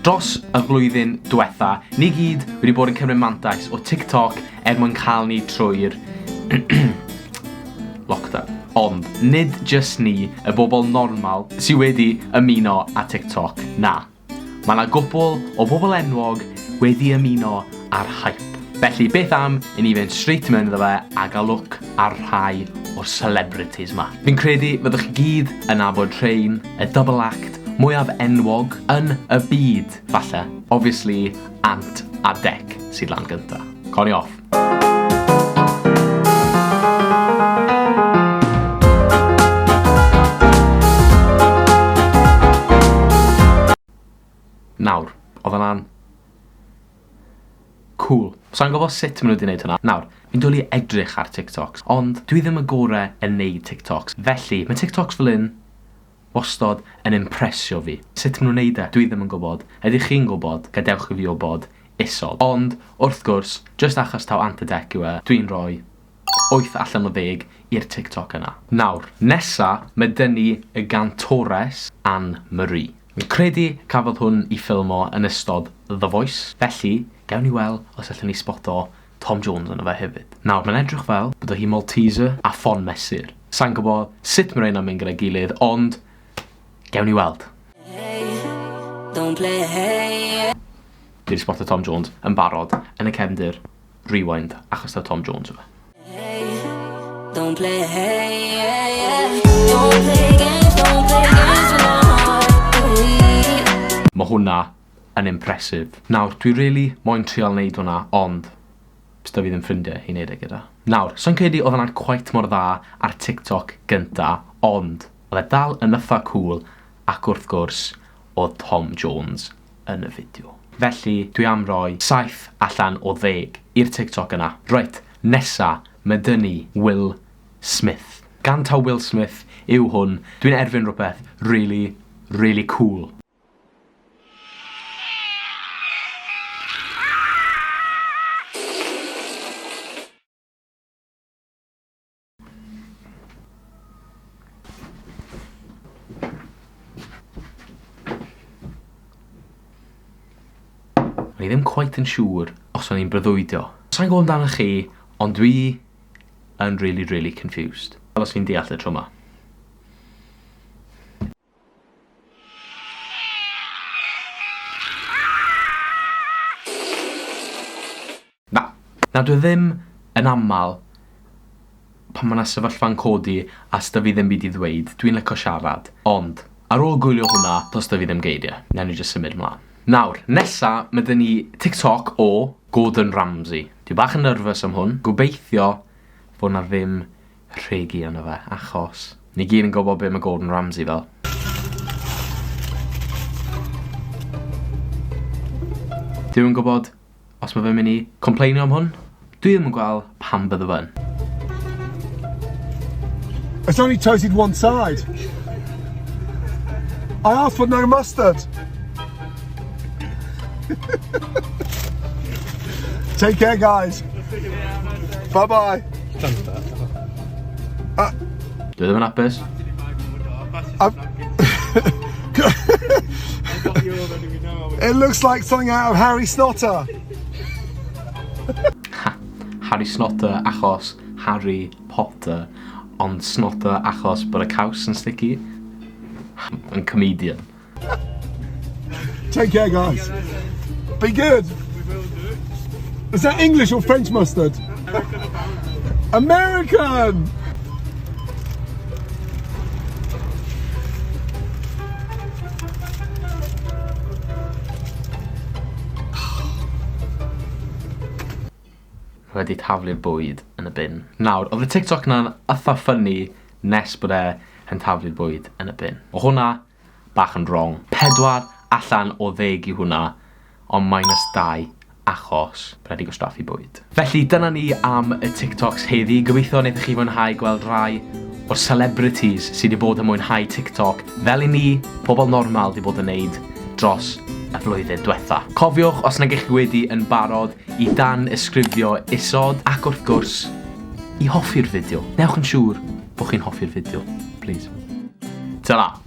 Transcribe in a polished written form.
Dros y flwyddyn diwetha, ni gyd wedi bod yn cymryd mantais o TikTok mwyn cael ni trwy'r lockdown. Ond, nid jyst ni, y bobl normal, sydd wedi ymuno â TikTok. Na. Mae yna gwbl o bobl enwog wedi ymuno ar hype. Felly, beth am i ni fynd straight mewn iddo fe a gael look ar rhai o'r celebrities ma. Fi'n credu fyddwch chi gyd yn nabod rhain, y double act mwyaf enwog yn y byd, falle. Obviously, Ant a Dec sydd lan gynta. Coni off. Nawr, oedd yna'n cool. Sa'n gwybod sut maen nhw wedi gwneud hwnna. Nawr, fi'n dwlu edrych ar TikToks, ond dwi ddim y gore yn neud TikToks. Felly, mae TikToks fel un wastod yn impresio fi. Sut maen nhw'n neud e? Dwi ddim yn gwybod. Ydych chi'n gwybod? Gadewch i fi o bod isod. Ond, wrth gwrs, just achos taw Ant a Dec yw e, dwi'n rhoi 8 allan o 10 i'r TikTok yna. Nawr, nesa, mae dyn ni y gantores Anne Marie. Fi'n credu cafodd hwn i ffilmo yn ystod The Voice, felly gawn ni weld os allwn ni spoto Tom Jones yna fe hefyd. Nawr, mae'n edrych fel bod o hi Malteser a ffon mesur. Sa'n gwybod sut mae rhain am mynd gyda'i gilydd, ond gawn ni weld. Dwi wedi spoto Tom Jones yn barod yn y cefndir Rewind achos taw Tom Jones yw fe. Don't play games, don't play games with my heart. Mae hwnna yn impressive. Nawr, dwi really moyn trial neud hwnna, ond bysta fi ddim ffrindiau i neud e gyda. Nawr, so'n credu oedd hwnna'n quite mor dda ar TikTok gynta, ond oedd e dal yn ytha cool ac wrth gwrs oedd Tom Jones yn y fideo. Felly, dwi am roi 7 allan o 10 i'r TikTok yna. Right, nesa, mae dyn ni Will Smith. Gan taw Will Smith yw hwn, dwi'n erfyn rhywbeth really, really cool. O'n i ddim quite yn siŵr os o'n i'n breuddwydio. Sa'n gwybod amdano chi, ond dwi yn really, really confused. Fel os fi'n deall y tro yma. Na, dwi ddim yn aml pan mae yna sefyllfa'n codi a sda fi ddim byd i ddweud. Dwi'n licio siarad, ond ar ôl gwylio hwnna, dos da fi ddim geiriau. Newn ni jyst symud mlaen. Nawr, nesa, mae dyn ni TikTok o Gordon Ramsey. Dwi bach yn nerfus am hwn. Gobeithio bod na ddim rhegi yna fe, achos ni gyd yn gwybod beth mae Gordon Ramsey fel. Dwi'n yn gwybod os mae fe'n mynd i complainio am hwn. Dwi ddim yn gweld pam bydde fe'n. It's only toasted one side. I asked for no mustard. Take care, guys. Bye-bye. Dwi ddim yn apus. It looks like something out of Harry Snotter. Harry Snotter achos Harry Potter, ond Snotter achos bod y caws yn sticky. Yn comedian. Take care, guys. Be good. Is that English or French mustard? American! Wedi taflu'r bwyd yn y bin. Nawr, oedd y TikTok na'n ytha ffynnu nes bod e yn taflu'r bwyd yn y bin. O hwnna, bach yn wrong. 4 allan o 10 i hwnna, ond -2 achos rhaid i gwastraffu bwyd. Felly dyna ni am y TikToks heddi. Gobeithio wnaethoch chi mwynhau gweld rai o'r celebrities sydd wedi bod yn mwynhau TikTok fel i ni, pobl normal, wedi bod yn neud dros y flwyddyn diwetha. Cofiwch os nag eich wedi yn barod i danysgrifio isod ac wrth gwrs i hoffi'r fideo. Newch yn siŵr bod chi'n hoffi'r fideo, please. Ta-ra!